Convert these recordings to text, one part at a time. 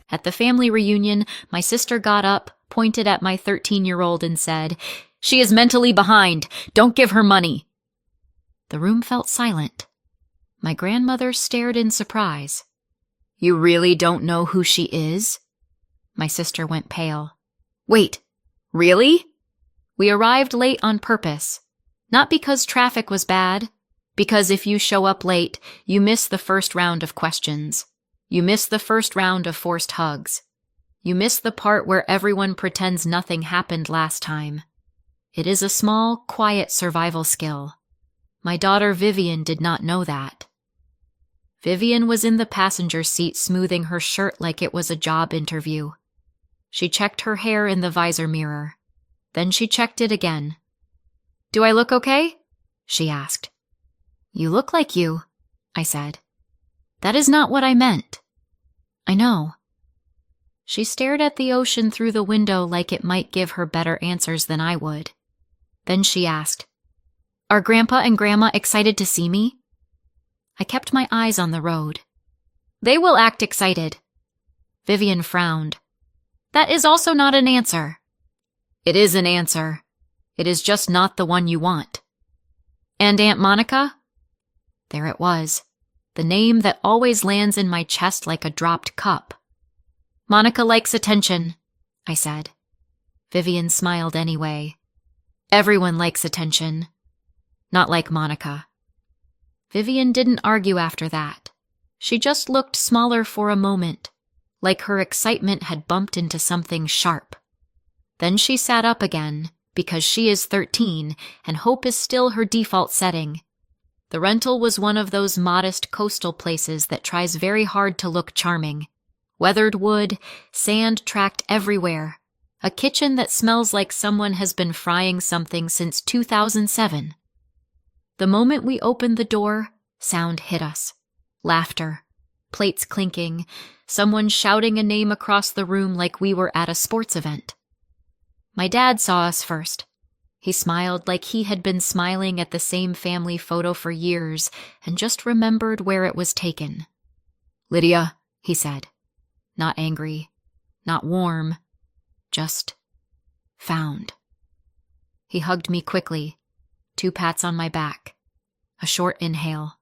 At the family reunion, my sister got up, pointed at my 13-year-old and said, "She is mentally behind. Don't give her money." The room felt silent. My grandmother stared in surprise. "You really don't know who she is?" My sister went pale. "Wait, really?" We arrived late on purpose. Not because traffic was bad, because if you show up late, you miss the first round of questions. You miss the first round of forced hugs. You miss the part where everyone pretends nothing happened last time. It is a small, quiet survival skill. My daughter Vivian did not know that. Vivian was in the passenger seat smoothing her shirt like it was a job interview. She checked her hair in the visor mirror. Then she checked it again. "Do I look okay?" she asked. "You look like you," I said. "That is not what I meant." "I know." She stared at the ocean through the window like it might give her better answers than I would. Then she asked, "Are Grandpa and Grandma excited to see me?" I kept my eyes on the road. "They will act excited." Vivian frowned. "That is also not an answer." "It is an answer. It is just not the one you want." "And Aunt Monica?" There it was, the name that always lands in my chest like a dropped cup. "Monica likes attention," I said. Vivian smiled anyway. "Everyone likes attention. Not like Monica." Vivian didn't argue after that. She just looked smaller for a moment, like her excitement had bumped into something sharp. Then she sat up again, because she is 13 and hope is still her default setting. The rental was one of those modest coastal places that tries very hard to look charming. Weathered wood, sand tracked everywhere, a kitchen that smells like someone has been frying something since 2007. The moment we opened the door, sound hit us. Laughter, plates clinking, someone shouting a name across the room like we were at a sports event. My dad saw us first. He smiled like he had been smiling at the same family photo for years and just remembered where it was taken. "Lydia," he said. Not angry, not warm, just found. He hugged me quickly, 2 pats on my back, a short inhale,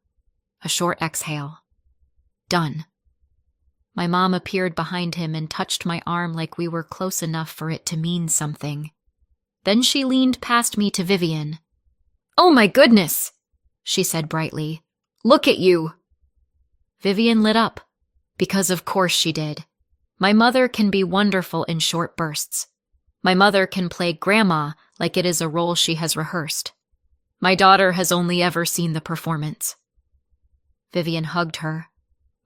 a short exhale. Done. My mom appeared behind him and touched my arm like we were close enough for it to mean something. Then she leaned past me to Vivian. "Oh my goodness," she said brightly. "Look at you." Vivian lit up, because of course she did. My mother can be wonderful in short bursts. My mother can play grandma like it is a role she has rehearsed. My daughter has only ever seen the performance. Vivian hugged her.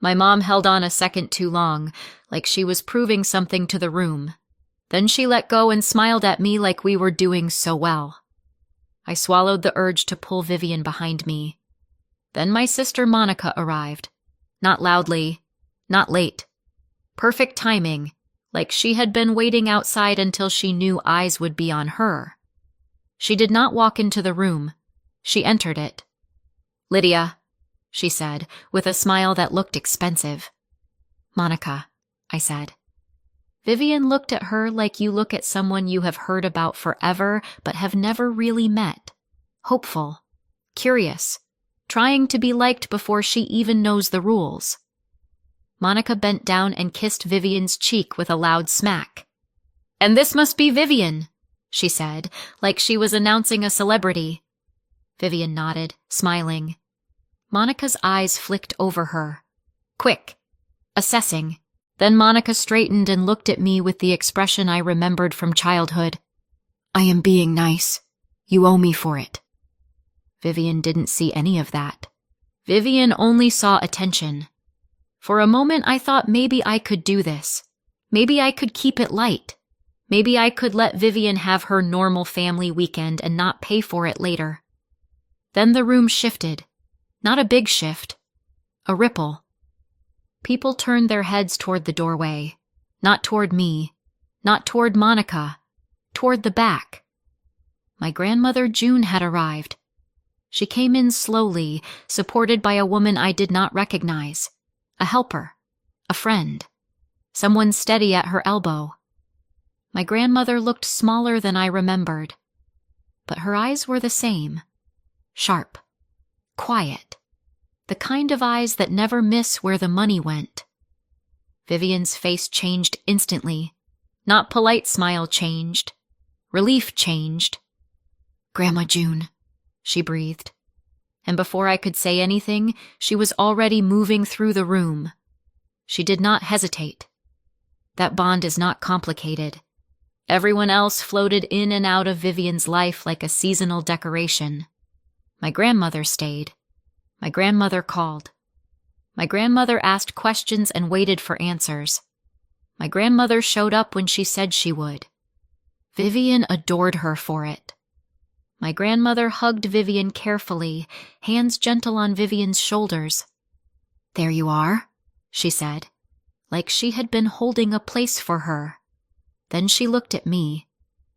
My mom held on a second too long, like she was proving something to the room. Then she let go and smiled at me like we were doing so well. I swallowed the urge to pull Vivian behind me. Then my sister Monica arrived. Not loudly, not late. Perfect timing, like she had been waiting outside until she knew eyes would be on her. She did not walk into the room. She entered it. "Lydia," she said, with a smile that looked expensive. "Monica," I said. Vivian looked at her like you look at someone you have heard about forever but have never really met. Hopeful, curious, trying to be liked before she even knows the rules. Monica bent down and kissed Vivian's cheek with a loud smack. "And this must be Vivian," she said, like she was announcing a celebrity. Vivian nodded, smiling. Monica's eyes flicked over her. Quick, assessing. Then Monica straightened and looked at me with the expression I remembered from childhood. "I am being nice. You owe me for it." Vivian didn't see any of that. Vivian only saw attention. For a moment I thought maybe I could do this. Maybe I could keep it light. Maybe I could let Vivian have her normal family weekend and not pay for it later. Then the room shifted. Not a big shift. A ripple. People turned their heads toward the doorway. Not toward me. Not toward Monica. Toward the back. My grandmother June had arrived. She came in slowly, supported by a woman I did not recognize. A helper. A friend. someone steady at her elbow. My grandmother looked smaller than I remembered, but her eyes were the same, sharp, quiet, the kind of eyes that never miss where the money went. Vivian's face changed instantly. Not polite smile changed. Relief changed. "Grandma June," she breathed. And before I could say anything, she was already moving through the room. She did not hesitate. That bond is not complicated. Everyone else floated in and out of Vivian's life like a seasonal decoration. My grandmother stayed. My grandmother called. My grandmother asked questions and waited for answers. My grandmother showed up when she said she would. Vivian adored her for it. My grandmother hugged Vivian carefully, hands gentle on Vivian's shoulders. "There you are," she said, like she had been holding a place for her. Then she looked at me.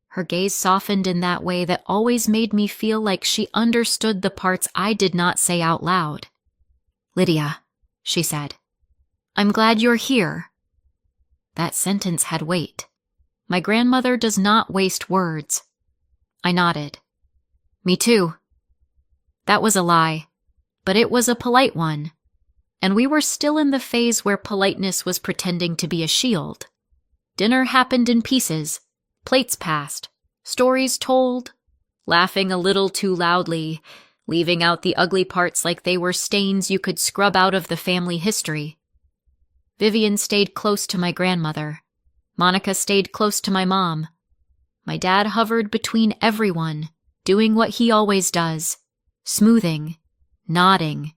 Her gaze softened in that way that always made me feel like she understood the parts I did not say out loud. "Lydia," she said, "I'm glad you're here." That sentence had weight. My grandmother does not waste words. I nodded. "Me too." That was a lie, but it was a polite one. And we were still in the phase where politeness was pretending to be a shield. Dinner happened in pieces, plates passed, stories told, laughing a little too loudly, leaving out the ugly parts like they were stains you could scrub out of the family history. Vivian stayed close to my grandmother. Monica stayed close to my mom. My dad hovered between everyone, doing what he always does, smoothing, nodding,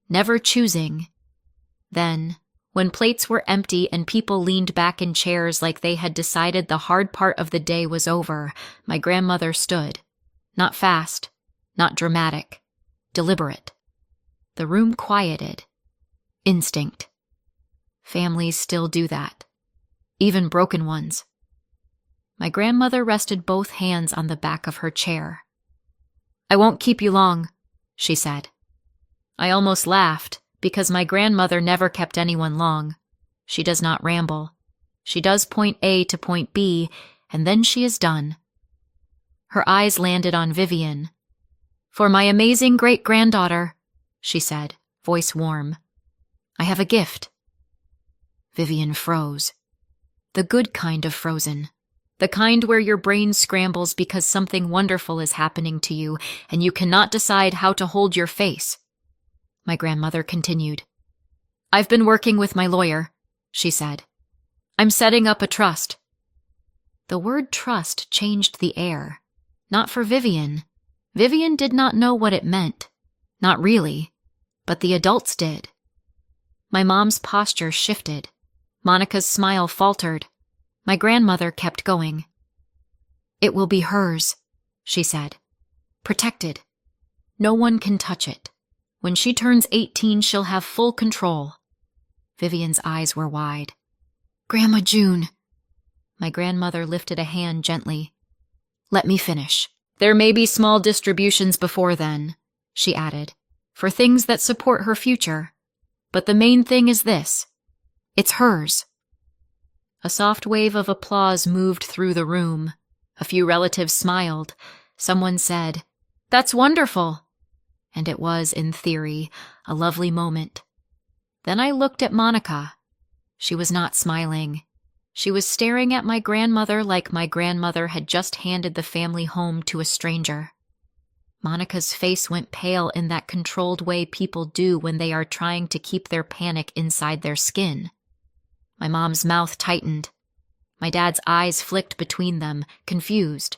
never choosing. Then, when plates were empty and people leaned back in chairs like they had decided the hard part of the day was over, my grandmother stood. Not fast, not dramatic, deliberate. The room quieted. Instinct. Families still do that. Even broken ones. My grandmother rested both hands on the back of her chair. "I won't keep you long," she said. I almost laughed, because my grandmother never kept anyone long. She does not ramble. She does point A to point B, and then she is done. Her eyes landed on Vivian. "For my amazing great-granddaughter," she said, voice warm, "I have a gift." Vivian froze. The good kind of frozen. The kind where your brain scrambles because something wonderful is happening to you and you cannot decide how to hold your face. My grandmother continued. "I've been working with my lawyer," she said. "I'm setting up a trust." The word trust changed the air. Not for Vivian. Vivian did not know what it meant. Not really. But the adults did. My mom's posture shifted. Monica's smile faltered. My grandmother kept going. "It will be hers," she said. "Protected. No one can touch it. When she turns 18, she'll have full control." Vivian's eyes were wide. "Grandma June." My grandmother lifted a hand gently. "Let me finish. There may be small distributions before then," she added, "for things that support her future. But the main thing is this. It's hers." A soft wave of applause moved through the room. A few relatives smiled. Someone said, "That's wonderful." And it was, in theory, a lovely moment. Then I looked at Monica. She was not smiling. She was staring at my grandmother like my grandmother had just handed the family home to a stranger. Monica's face went pale in that controlled way people do when they are trying to keep their panic inside their skin. My mom's mouth tightened. My dad's eyes flicked between them, confused.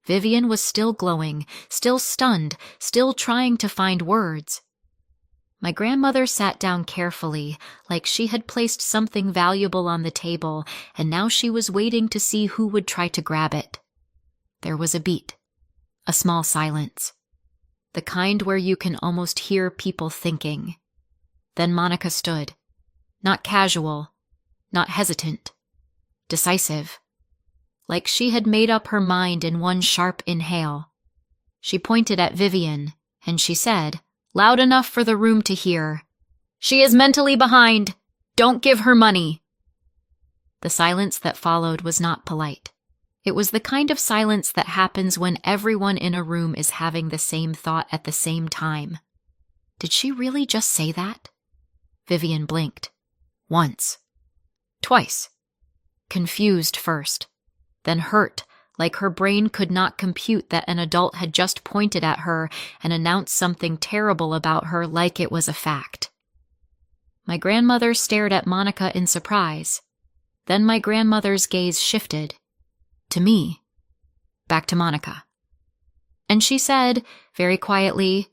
Vivian was still glowing, still stunned, still trying to find words. My grandmother sat down carefully, like she had placed something valuable on the table, and now she was waiting to see who would try to grab it. There was a beat, a small silence, the kind where you can almost hear people thinking. Then Monica stood, not casual, not hesitant, decisive, like she had made up her mind in one sharp inhale. She pointed at Vivian, and she said, loud enough for the room to hear, "She is mentally behind. Don't give her money." The silence that followed was not polite. It was the kind of silence that happens when everyone in a room is having the same thought at the same time. Did she really just say that? Vivian blinked. Once. Twice. Confused first, then hurt, like her brain could not compute that an adult had just pointed at her and announced something terrible about her like it was a fact. My grandmother stared at Monica in surprise. Then my grandmother's gaze shifted. To me. Back to Monica. And she said, very quietly,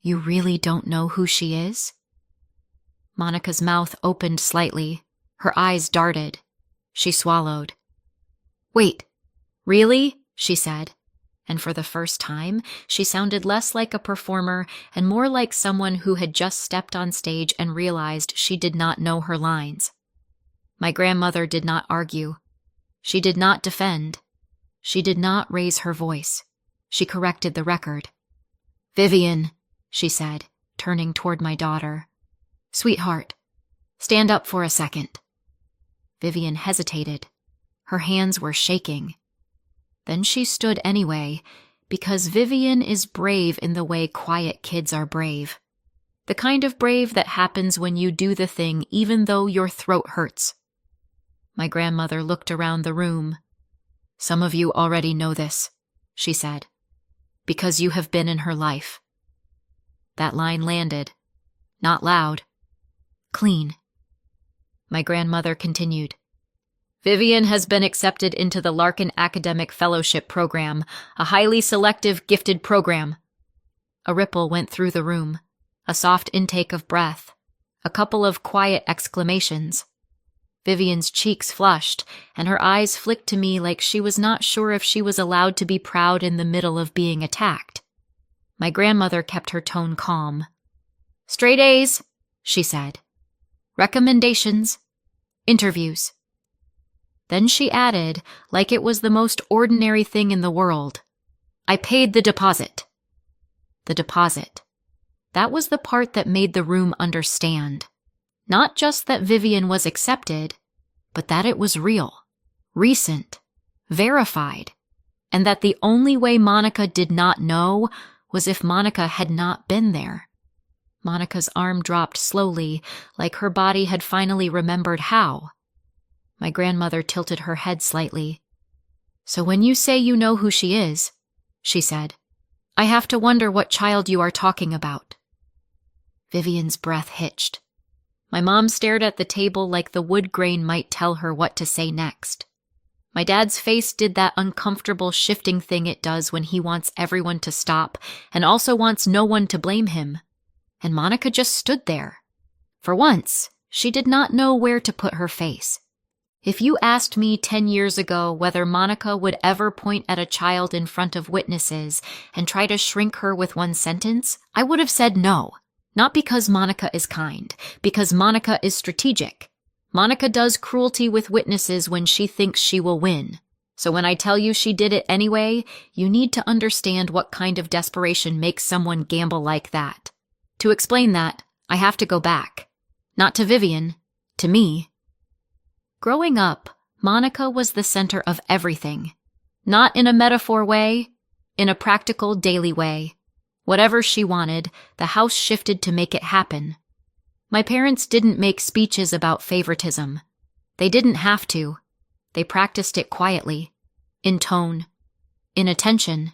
"You really don't know who she is?" Monica's mouth opened slightly. Her eyes darted. She swallowed. "Wait, really?" she said. And for the first time, she sounded less like a performer and more like someone who had just stepped on stage and realized she did not know her lines. My grandmother did not argue. She did not defend. She did not raise her voice. She corrected the record. "Vivian," she said, turning toward my daughter. "Sweetheart, stand up for a second." Vivian hesitated. Her hands were shaking. Then she stood anyway, because Vivian is brave in the way quiet kids are brave. The kind of brave that happens when you do the thing even though your throat hurts. My grandmother looked around the room. "Some of you already know this," she said, "because you have been in her life." That line landed. Not loud. Clean. My grandmother continued. "Vivian has been accepted into the Larkin Academic Fellowship Program, a highly selective, gifted program." A ripple went through the room, a soft intake of breath, a couple of quiet exclamations. Vivian's cheeks flushed, and her eyes flicked to me like she was not sure if she was allowed to be proud in the middle of being attacked. My grandmother kept her tone calm. "Straight A's," she said. "Recommendations. Interviews." Then she added, like it was the most ordinary thing in the world, "I paid the deposit." The deposit. That was the part that made the room understand. Not just that Vivian was accepted, but that it was real, recent, verified, and that the only way Monica did not know was if Monica had not been there. Monica's arm dropped slowly, like her body had finally remembered how. My grandmother tilted her head slightly. "So when you say you know who she is," she said, "I have to wonder what child you are talking about." Vivian's breath hitched. My mom stared at the table like the wood grain might tell her what to say next. My dad's face did that uncomfortable shifting thing it does when he wants everyone to stop and also wants no one to blame him. And Monica just stood there. For once, she did not know where to put her face. If you asked me 10 years ago whether Monica would ever point at a child in front of witnesses and try to shrink her with one sentence, I would have said no. Not because Monica is kind, because Monica is strategic. Monica does cruelty with witnesses when she thinks she will win. So when I tell you she did it anyway, you need to understand what kind of desperation makes someone gamble like that. To explain that, I have to go back. Not to Vivian, to me. Growing up, Monica was the center of everything. Not in a metaphor way, in a practical daily way. Whatever she wanted, the house shifted to make it happen. My parents didn't make speeches about favoritism. They didn't have to. They practiced it quietly, in tone, in attention,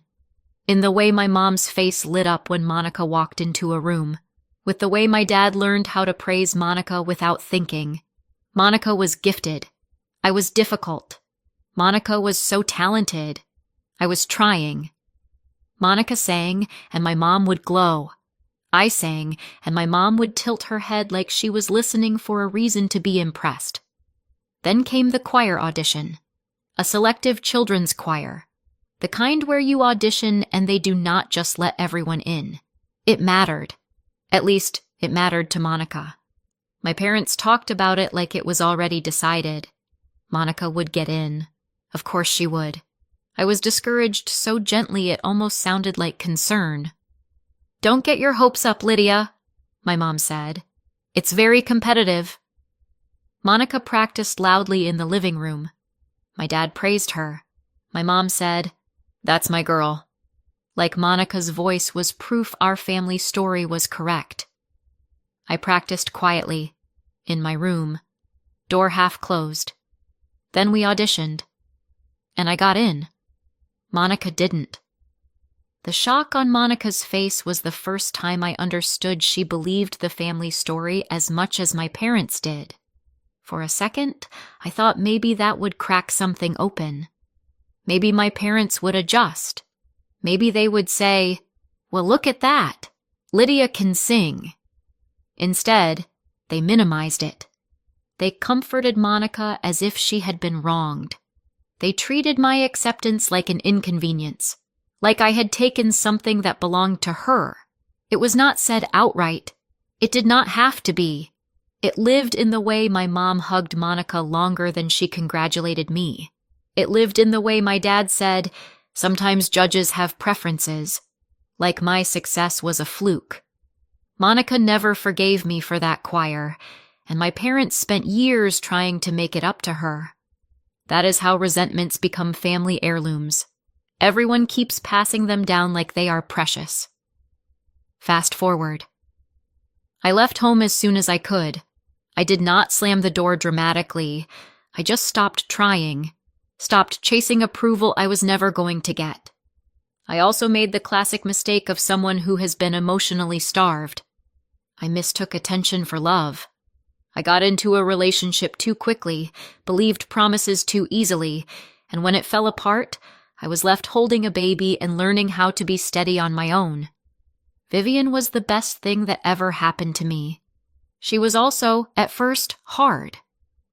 in the way my mom's face lit up when Monica walked into a room, with the way my dad learned how to praise Monica without thinking. Monica was gifted. I was difficult. Monica was so talented. I was trying. Monica sang, and my mom would glow. I sang, and my mom would tilt her head like she was listening for a reason to be impressed. Then came the choir audition. A selective children's choir. The kind where you audition and they do not just let everyone in. It mattered. At least, it mattered to Monica. My parents talked about it like it was already decided. Monica would get in. Of course she would. I was discouraged so gently it almost sounded like concern. "Don't get your hopes up, Lydia," my mom said. "It's very competitive." Monica practiced loudly in the living room. My dad praised her. My mom said, "That's my girl." Like Monica's voice was proof our family story was correct. I practiced quietly, in my room, door half closed. Then we auditioned. And I got in. Monica didn't. The shock on Monica's face was the first time I understood she believed the family story as much as my parents did. For a second, I thought maybe that would crack something open. Maybe my parents would adjust. Maybe they would say, "Well, look at that. Lydia can sing." Instead, they minimized it. They comforted Monica as if she had been wronged. They treated my acceptance like an inconvenience, like I had taken something that belonged to her. It was not said outright. It did not have to be. It lived in the way my mom hugged Monica longer than she congratulated me. It lived in the way my dad said, "Sometimes judges have preferences," like my success was a fluke. Monica never forgave me for that choir, and my parents spent years trying to make it up to her. That is how resentments become family heirlooms. Everyone keeps passing them down like they are precious. Fast forward. I left home as soon as I could. I did not slam the door dramatically. I just stopped trying, stopped chasing approval I was never going to get. I also made the classic mistake of someone who has been emotionally starved. I mistook attention for love. I got into a relationship too quickly, believed promises too easily, and when it fell apart, I was left holding a baby and learning how to be steady on my own. Vivian was the best thing that ever happened to me. She was also, at first, hard.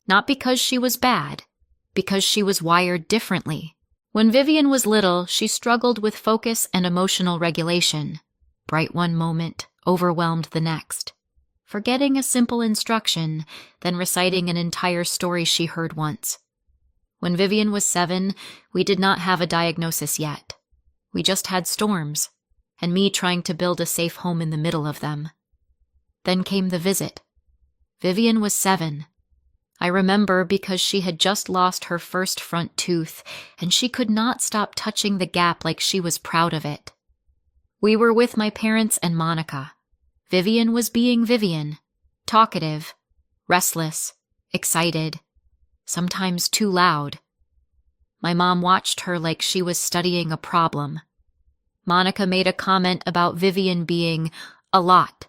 Not because she was bad, because she was wired differently. When Vivian was little, she struggled with focus and emotional regulation. Bright one moment, overwhelmed the next. Forgetting a simple instruction, then reciting an entire story she heard once. When Vivian was 7, we did not have a diagnosis yet. We just had storms, and me trying to build a safe home in the middle of them. Then came the visit. Vivian was 7. I remember because she had just lost her first front tooth, and she could not stop touching the gap like she was proud of it. We were with my parents and Monica. Vivian was being Vivian, talkative, restless, excited, sometimes too loud. My mom watched her like she was studying a problem. Monica made a comment about Vivian being a lot.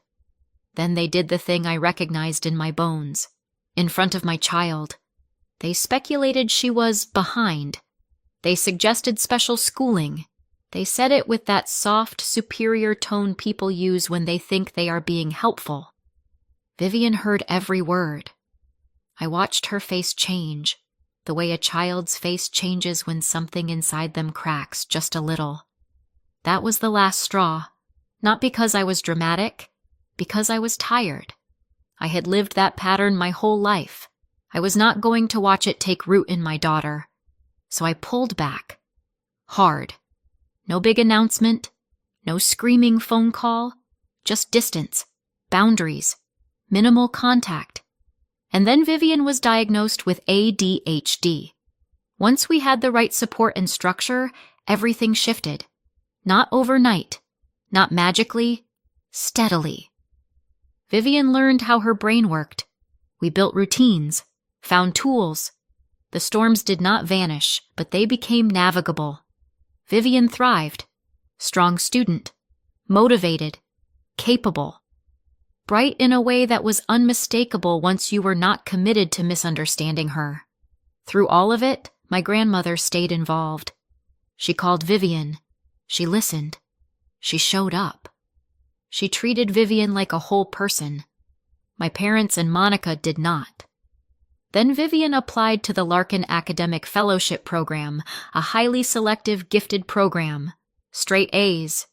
Then they did the thing I recognized in my bones, in front of my child. They speculated she was behind. They suggested special schooling. They said it with that soft, superior tone people use when they think they are being helpful. Vivian heard every word. I watched her face change, the way a child's face changes when something inside them cracks just a little. That was the last straw, not because I was dramatic, because I was tired. I had lived that pattern my whole life. I was not going to watch it take root in my daughter. So I pulled back. Hard. No big announcement, no screaming phone call, just distance, boundaries, minimal contact. And then Vivian was diagnosed with ADHD. Once we had the right support and structure, everything shifted. Not overnight, not magically, steadily. Vivian learned how her brain worked. We built routines, found tools. The storms did not vanish, but they became navigable. Vivian thrived. Strong student. Motivated. Capable. Bright in a way that was unmistakable once you were not committed to misunderstanding her. Through all of it, my grandmother stayed involved. She called Vivian. She listened. She showed up. She treated Vivian like a whole person. My parents and Monica did not. Then Vivian applied to the Larkin Academic Fellowship Program, a highly selective gifted program. Straight A's,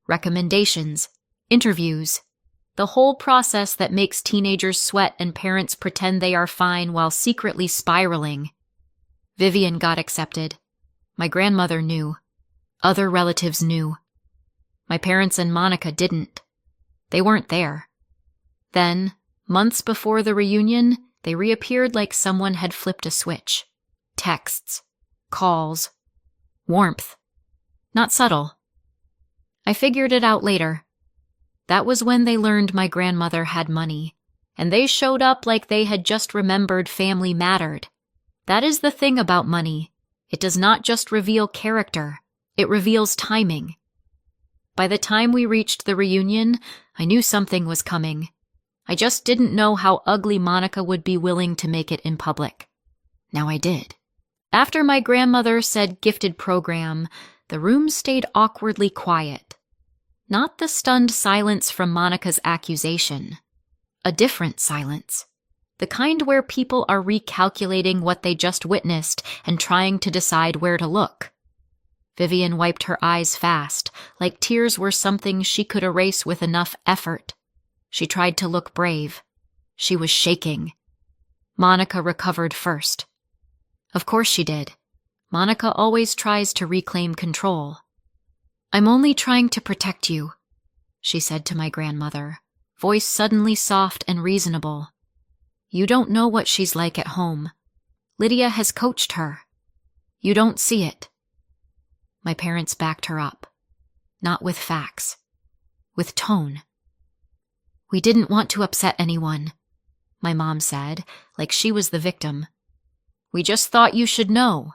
recommendations, interviews. The whole process that makes teenagers sweat and parents pretend they are fine while secretly spiraling. Vivian got accepted. My grandmother knew. Other relatives knew. My parents and Monica didn't. They weren't there. Then, months before the reunion, They reappeared like someone had flipped a switch. Texts, calls, warmth. Not subtle. I figured it out later. That was when they learned my grandmother had money, and they showed up like they had just remembered family mattered. That is the thing about money. It does not just reveal character, it reveals timing. By the time we reached the reunion, I knew something was coming. I just didn't know how ugly Monica would be willing to make it in public. Now I did. After my grandmother said gifted program, the room stayed awkwardly quiet. Not the stunned silence from Monica's accusation. A different silence. The kind where people are recalculating what they just witnessed and trying to decide where to look. Vivian wiped her eyes fast, like tears were something she could erase with enough effort. She tried to look brave. She was shaking. Monica recovered first. Of course she did. Monica always tries to reclaim control. "I'm only trying to protect you," she said to my grandmother, voice suddenly soft and reasonable. "You don't know what she's like at home. Lydia has coached her. You don't see it." My parents backed her up. Not with facts. With tone. "We didn't want to upset anyone," my mom said, like she was the victim. "We just thought you should know."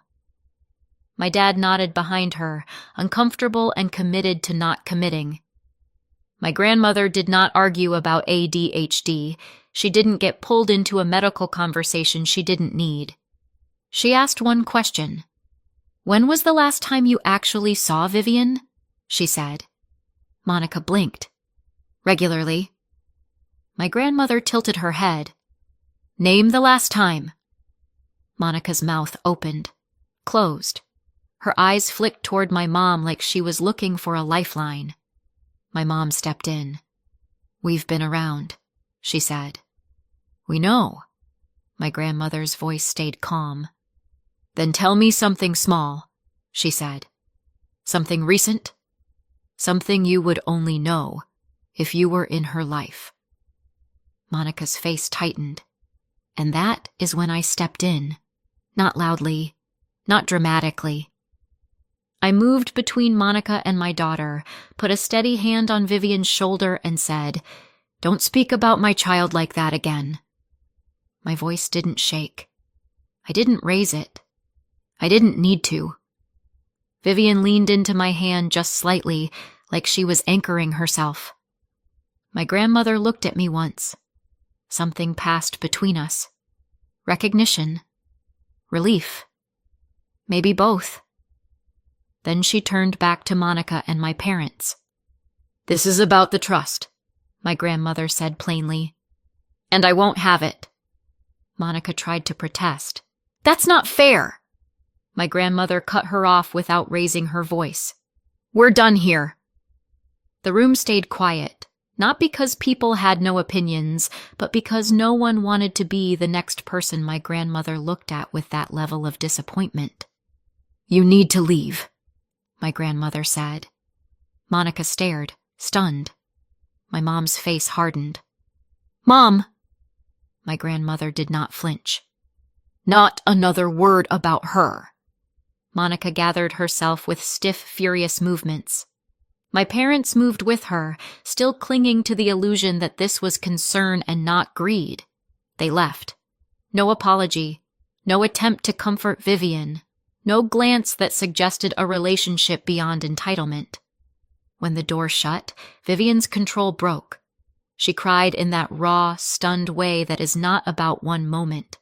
My dad nodded behind her, uncomfortable and committed to not committing. My grandmother did not argue about ADHD. She didn't get pulled into a medical conversation she didn't need. She asked one question. "When was the last time you actually saw Vivian?" she said. Monica blinked. "Regularly." My grandmother tilted her head. "Name the last time." Monica's mouth opened, closed. Her eyes flicked toward my mom like she was looking for a lifeline. My mom stepped in. "We've been around," she said. "We know." My grandmother's voice stayed calm. "Then tell me something small," she said. "Something recent? Something you would only know if you were in her life." Monica's face tightened. And that is when I stepped in. Not loudly, not dramatically. I moved between Monica and my daughter, put a steady hand on Vivian's shoulder and said, "Don't speak about my child like that again." My voice didn't shake. I didn't raise it. I didn't need to. Vivian leaned into my hand just slightly, like she was anchoring herself. My grandmother looked at me once. Something passed between us. Recognition. Relief. Maybe both. Then she turned back to Monica and my parents. "This is about the trust," my grandmother said plainly. "And I won't have it." Monica tried to protest. "That's not fair." My grandmother cut her off without raising her voice. "We're done here." The room stayed quiet, not because people had no opinions, but because no one wanted to be the next person my grandmother looked at with that level of disappointment. "You need to leave," my grandmother said. Monica stared, stunned. My mom's face hardened. "Mom!" My grandmother did not flinch. "Not another word about her." Monica gathered herself with stiff, furious movements. My parents moved with her, still clinging to the illusion that this was concern and not greed. They left. No apology, no attempt to comfort Vivian, no glance that suggested a relationship beyond entitlement. When the door shut, Vivian's control broke. She cried in that raw, stunned way that is not about one moment.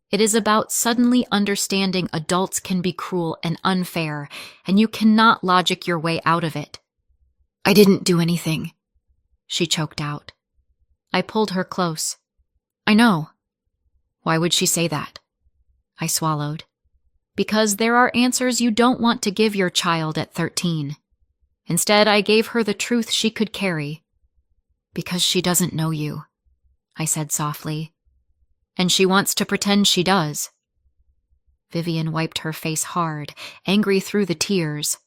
It is about suddenly understanding adults can be cruel and unfair, and you cannot logic your way out of it. "I didn't do anything," she choked out. I pulled her close. "I know." "Why would she say that?" I swallowed. "Because there are answers you don't want to give your child at 13. Instead, I gave her the truth she could carry. Because she doesn't know you," I said softly. "And she wants to pretend she does." Vivian wiped her face hard, angry through the tears.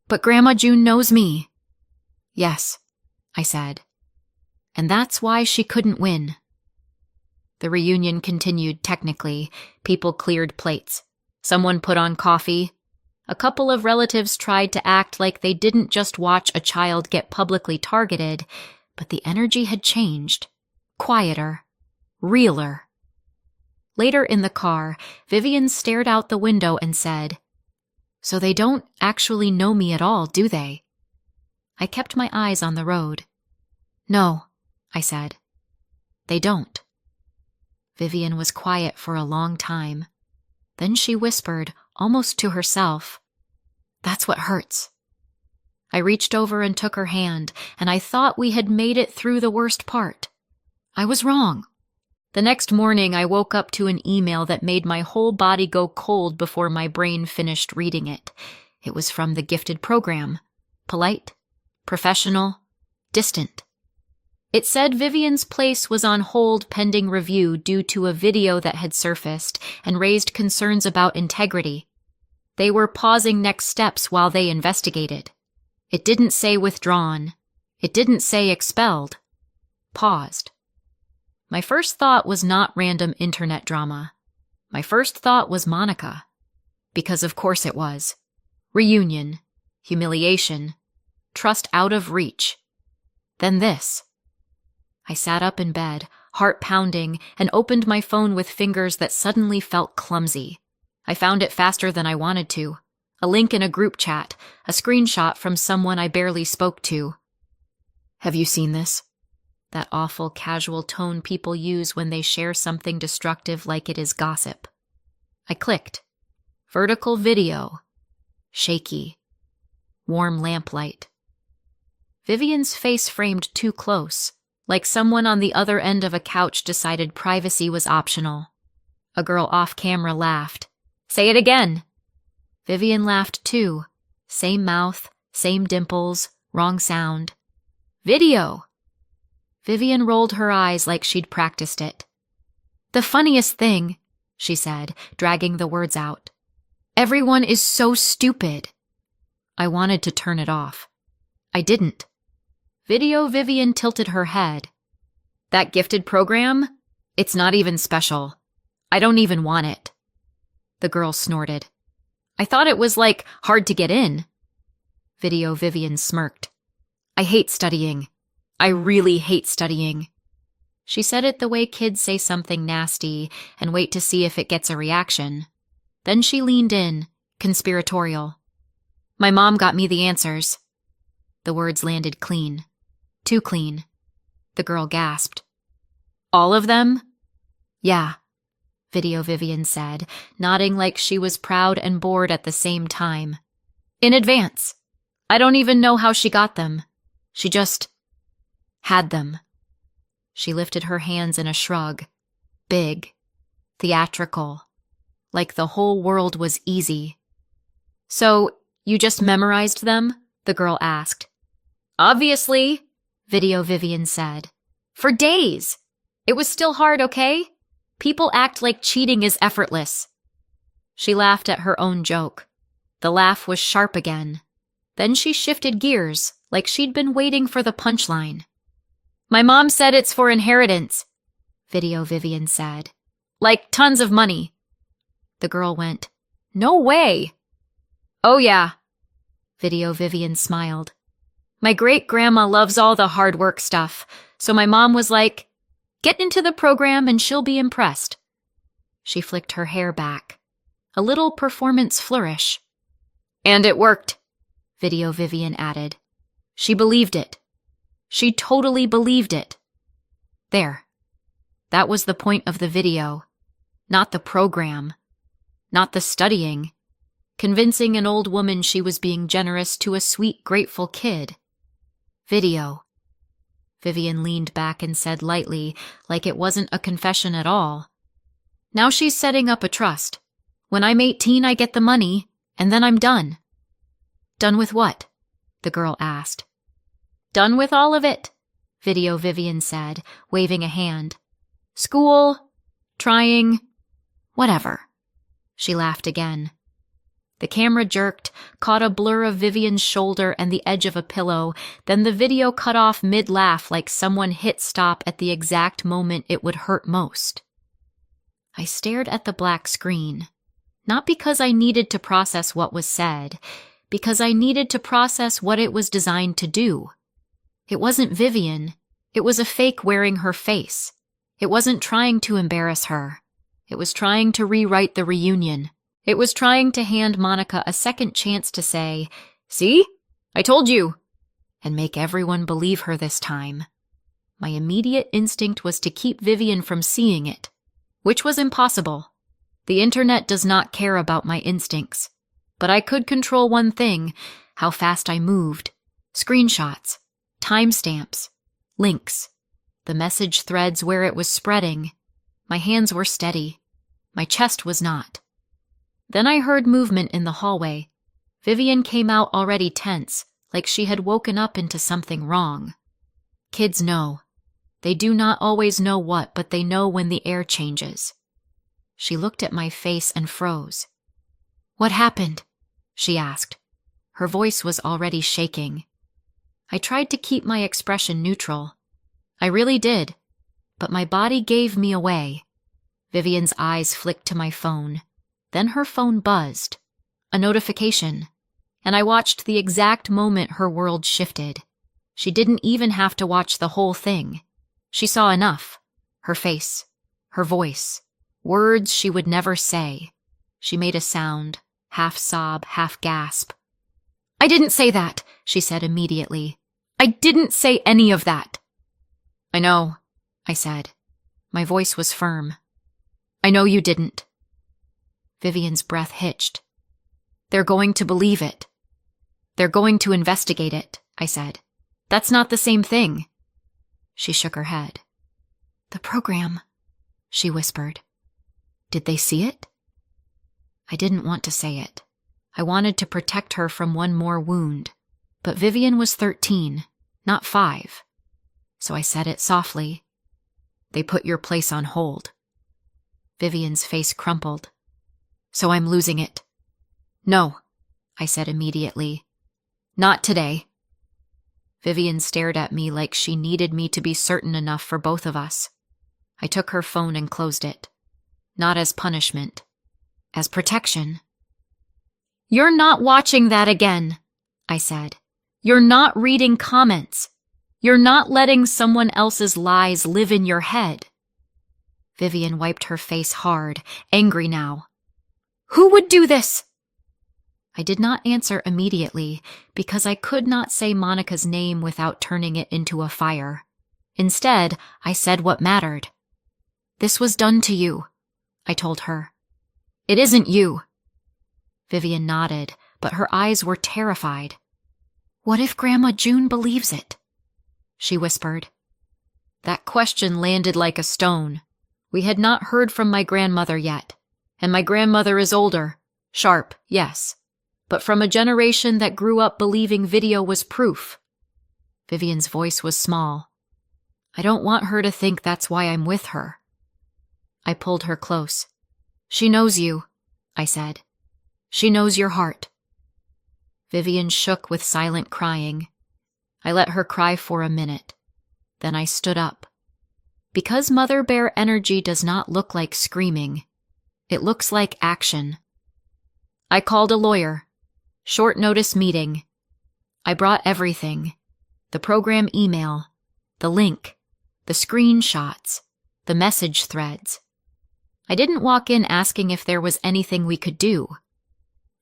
"But Grandma June knows me." "Yes," I said. "And that's why she couldn't win." The reunion continued technically. People cleared plates. Someone put on coffee. A couple of relatives tried to act like they didn't just watch a child get publicly targeted, but the energy had changed. Quieter. Realer. Later in the car, Vivian stared out the window and said, "So they don't actually know me at all, do they?" I kept my eyes on the road. "No," I said. "They don't." Vivian was quiet for a long time. Then she whispered, almost to herself, "That's what hurts." I reached over and took her hand, and I thought we had made it through the worst part. I was wrong. The next morning, I woke up to an email that made my whole body go cold before my brain finished reading it. It was from the gifted program. Polite, professional, distant. It said Vivian's place was on hold pending review due to a video that had surfaced and raised concerns about integrity. They were pausing next steps while they investigated. It didn't say withdrawn. It didn't say expelled. Paused. My first thought was not random internet drama. My first thought was Monica. Because of course it was. Reunion. Humiliation. Trust out of reach. Then this. I sat up in bed, heart pounding, and opened my phone with fingers that suddenly felt clumsy. I found it faster than I wanted to. A link in a group chat, a screenshot from someone I barely spoke to. "Have you seen this?" That awful casual tone people use when they share something destructive like it is gossip. I clicked. Vertical video. Shaky. Warm lamplight. Vivian's face framed too close, like someone on the other end of a couch decided privacy was optional. A girl off camera laughed. "Say it again." Vivian laughed too. Same mouth, same dimples, wrong sound. "Video." Vivian rolled her eyes like she'd practiced it. "The funniest thing," she said, dragging the words out. "Everyone is so stupid." I wanted to turn it off. I didn't. Vivian tilted her head. "That gifted program? It's not even special. I don't even want it." The girl snorted. "I thought it was, hard to get in." Vivian smirked. "I hate studying. I really hate studying." She said it the way kids say something nasty and wait to see if it gets a reaction. Then she leaned in, conspiratorial. "My mom got me the answers." The words landed clean. Too clean. The girl gasped. "All of them?" "Yeah," Vivian said, nodding like she was proud and bored at the same time. "In advance. I don't even know how she got them. She just had them." She lifted her hands in a shrug. Big. Theatrical. Like the whole world was easy. "So, you just memorized them?" the girl asked. "Obviously," Vivian said. "For days. It was still hard, okay? People act like cheating is effortless." She laughed at her own joke. The laugh was sharp again. Then she shifted gears, like she'd been waiting for the punchline. "My mom said it's for inheritance," Vivian said. "Like tons of money." The girl went, "No way." "Oh yeah," Vivian smiled. "My great-grandma loves all the hard work stuff, so my mom was like, get into the program and she'll be impressed." She flicked her hair back. A little performance flourish. "And it worked," Vivian added. "She believed it. She totally believed it." There. That was the point of the video. Not the program. Not the studying. Convincing an old woman she was being generous to a sweet, grateful kid. Video. Vivian leaned back and said lightly, like it wasn't a confession at all. "Now she's setting up a trust. When I'm 18, I get the money, and then I'm done." "Done with what?" the girl asked. "Done with all of it," Vivian said, waving a hand. "School, trying, whatever." She laughed again. The camera jerked, caught a blur of Vivian's shoulder and the edge of a pillow, then the video cut off mid-laugh like someone hit stop at the exact moment it would hurt most. I stared at the black screen, not because I needed to process what was said, because I needed to process what it was designed to do. It wasn't Vivian. It was a fake wearing her face. It wasn't trying to embarrass her. It was trying to rewrite the reunion. It was trying to hand Monica a second chance to say, "See? I told you," and make everyone believe her this time. My immediate instinct was to keep Vivian from seeing it, which was impossible. The internet does not care about my instincts, but I could control one thing: how fast I moved. Screenshots, timestamps, links, the message threads where it was spreading. My hands were steady. My chest was not. Then I heard movement in the hallway. Vivian came out already tense, like she had woken up into something wrong. Kids know. They do not always know what, but they know when the air changes. She looked at my face and froze. "What happened?" she asked. Her voice was already shaking. I tried to keep my expression neutral. I really did, but my body gave me away. Vivian's eyes flicked to my phone. Then her phone buzzed. A notification. And I watched the exact moment her world shifted. She didn't even have to watch the whole thing. She saw enough. Her face, her voice, words she would never say. She made a sound, half sob, half gasp. "I didn't say that," she said immediately. "I didn't say any of that." "I know," I said. My voice was firm. "I know you didn't." Vivian's breath hitched. "They're going to believe it." "They're going to investigate it," I said. "That's not the same thing." She shook her head. "The program," she whispered. "Did they see it?" I didn't want to say it. I wanted to protect her from one more wound. But Vivian was 13, not 5. So I said it softly. "They put your place on hold." Vivian's face crumpled. "So I'm losing it." "No," I said immediately. "Not today." Vivian stared at me like she needed me to be certain enough for both of us. I took her phone and closed it. Not as punishment, as protection. "You're not watching that again," I said. "You're not reading comments. You're not letting someone else's lies live in your head." Vivian wiped her face hard, angry now. "Who would do this?" I did not answer immediately because I could not say Monica's name without turning it into a fire. Instead, I said what mattered. "This was done to you," I told her. "It isn't you." Vivian nodded, but her eyes were terrified. "What if Grandma June believes it?" she whispered. That question landed like a stone. We had not heard from my grandmother yet, and my grandmother is older, sharp, yes, but from a generation that grew up believing video was proof. Vivian's voice was small. "I don't want her to think that's why I'm with her." I pulled her close. "She knows you," I said. "She knows your heart." Vivian shook with silent crying. I let her cry for a minute. Then I stood up. Because Mother Bear energy does not look like screaming. It looks like action. I called a lawyer. Short notice meeting. I brought everything. The program email. The link. The screenshots. The message threads. I didn't walk in asking if there was anything we could do.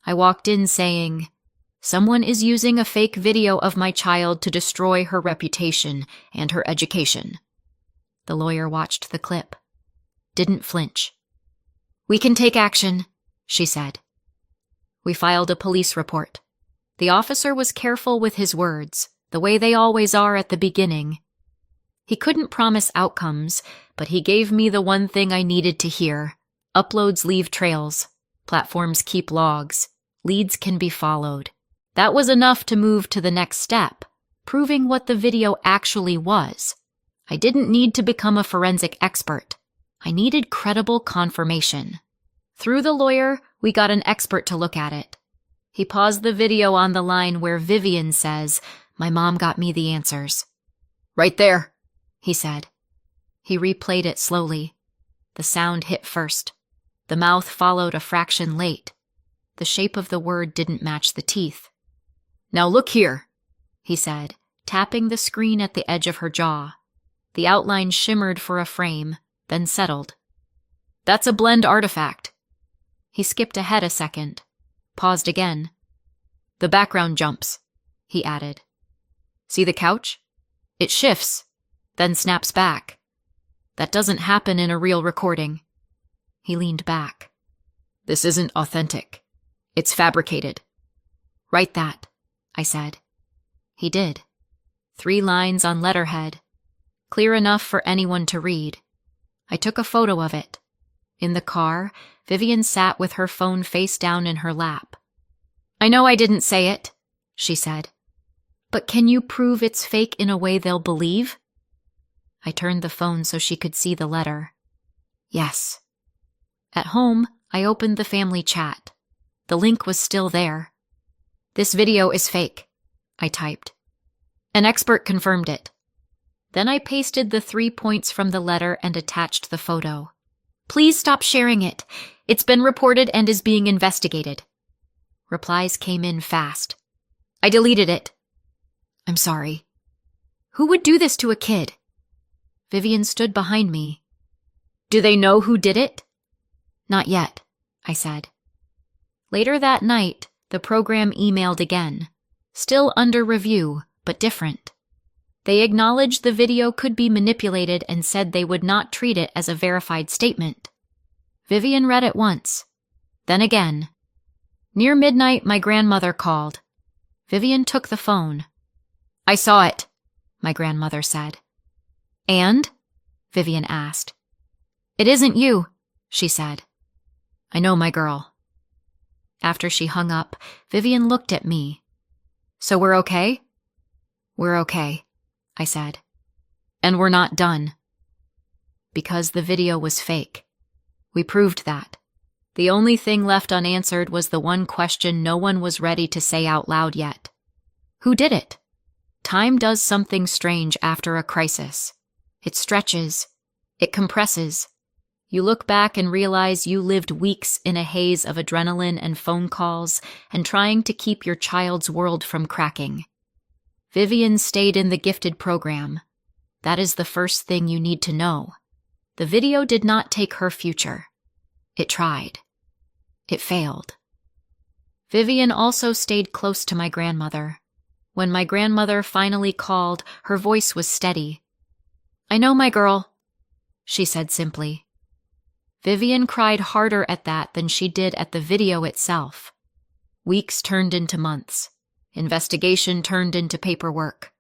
I walked in saying, "Someone is using a fake video of my child to destroy her reputation and her education." The lawyer watched the clip. Didn't flinch. "We can take action," she said. We filed a police report. The officer was careful with his words, the way they always are at the beginning. He couldn't promise outcomes, but he gave me the one thing I needed to hear. Uploads leave trails. Platforms keep logs. Leads can be followed. That was enough to move to the next step, proving what the video actually was. I didn't need to become a forensic expert. I needed credible confirmation. Through the lawyer, we got an expert to look at it. He paused the video on the line where Vivian says, "My mom got me the answers." "Right there," he said. He replayed it slowly. The sound hit first. The mouth followed a fraction late. The shape of the word didn't match the teeth. "Now look here," he said, tapping the screen at the edge of her jaw. The outline shimmered for a frame, then settled. "That's a blend artifact." He skipped ahead a second, paused again. "The background jumps," he added. "See the couch? It shifts, then snaps back. That doesn't happen in a real recording." He leaned back. "This isn't authentic. It's fabricated." "Write that," I said. He did. 3 lines on letterhead, clear enough for anyone to read. I took a photo of it. In the car, Vivian sat with her phone face down in her lap. "I know I didn't say it," she said. "But can you prove it's fake in a way they'll believe?" I turned the phone so she could see the letter. "Yes." At home, I opened the family chat. The link was still there. "This video is fake," I typed. An expert confirmed it. Then I pasted the 3 points from the letter and attached the photo. "Please stop sharing it. It's been reported and is being investigated." Replies came in fast. "I deleted it." "I'm sorry." "Who would do this to a kid?" Vivian stood behind me. "Do they know who did it?" "Not yet," I said. Later that night, the program emailed again. Still under review, but different. They acknowledged the video could be manipulated and said they would not treat it as a verified statement. Vivian read it once, then again. Near midnight, my grandmother called. Vivian took the phone. "I saw it," my grandmother said. "And?" Vivian asked. "It isn't you," she said. "I know, my girl." After she hung up, Vivian looked at me. "So we're okay?" "We're okay," I said. "And we're not done." Because the video was fake. We proved that. The only thing left unanswered was the one question no one was ready to say out loud yet. Who did it? Time does something strange after a crisis. It stretches. It compresses. You look back and realize you lived weeks in a haze of adrenaline and phone calls and trying to keep your child's world from cracking. Vivian stayed in the gifted program. That is the first thing you need to know. The video did not take her future. It tried. It failed. Vivian also stayed close to my grandmother. When my grandmother finally called, her voice was steady. "I know, my girl," she said simply. Vivian cried harder at that than she did at the video itself. Weeks turned into months. Investigation turned into paperwork.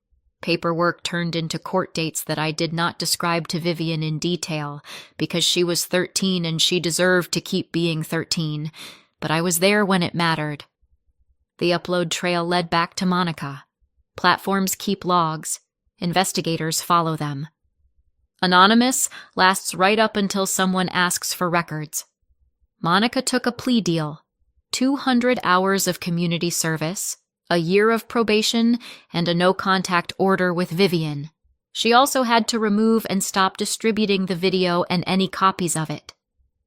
Paperwork turned into court dates that I did not describe to Vivian in detail because she was 13 and she deserved to keep being 13, but I was there when it mattered. The upload trail led back to Monica. Platforms keep logs. Investigators follow them. Anonymous lasts right up until someone asks for records. Monica took a plea deal, 200 hours of community service, a year of probation, and a no-contact order with Vivian. She also had to remove and stop distributing the video and any copies of it.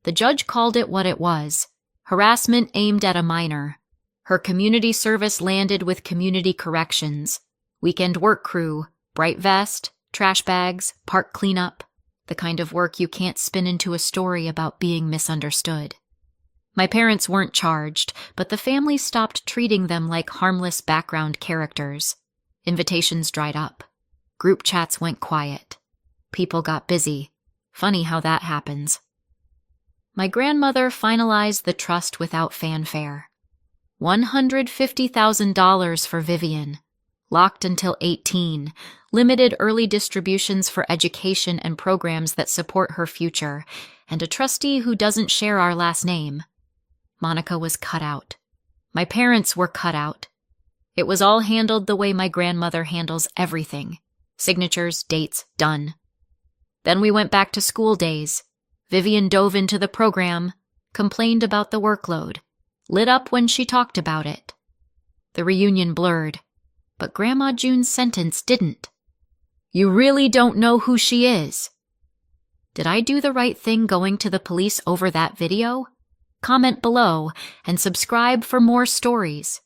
The judge called it what it was, harassment aimed at a minor. Her community service landed with community corrections, weekend work crew, bright vest, trash bags, park cleanup, the kind of work you can't spin into a story about being misunderstood. My parents weren't charged, but the family stopped treating them like harmless background characters. Invitations dried up. Group chats went quiet. People got busy. Funny how that happens. My grandmother finalized the trust without fanfare. $150,000 for Vivian. Locked until 18. Limited early distributions for education and programs that support her future. And a trustee who doesn't share our last name. Monica was cut out. My parents were cut out. It was all handled the way my grandmother handles everything. Signatures, dates, done. Then we went back to school days. Vivian dove into the program, complained about the workload, lit up when she talked about it. The reunion blurred, but Grandma June's sentence didn't. "You really don't know who she is." Did I do the right thing going to the police over that video? Comment below and subscribe for more stories.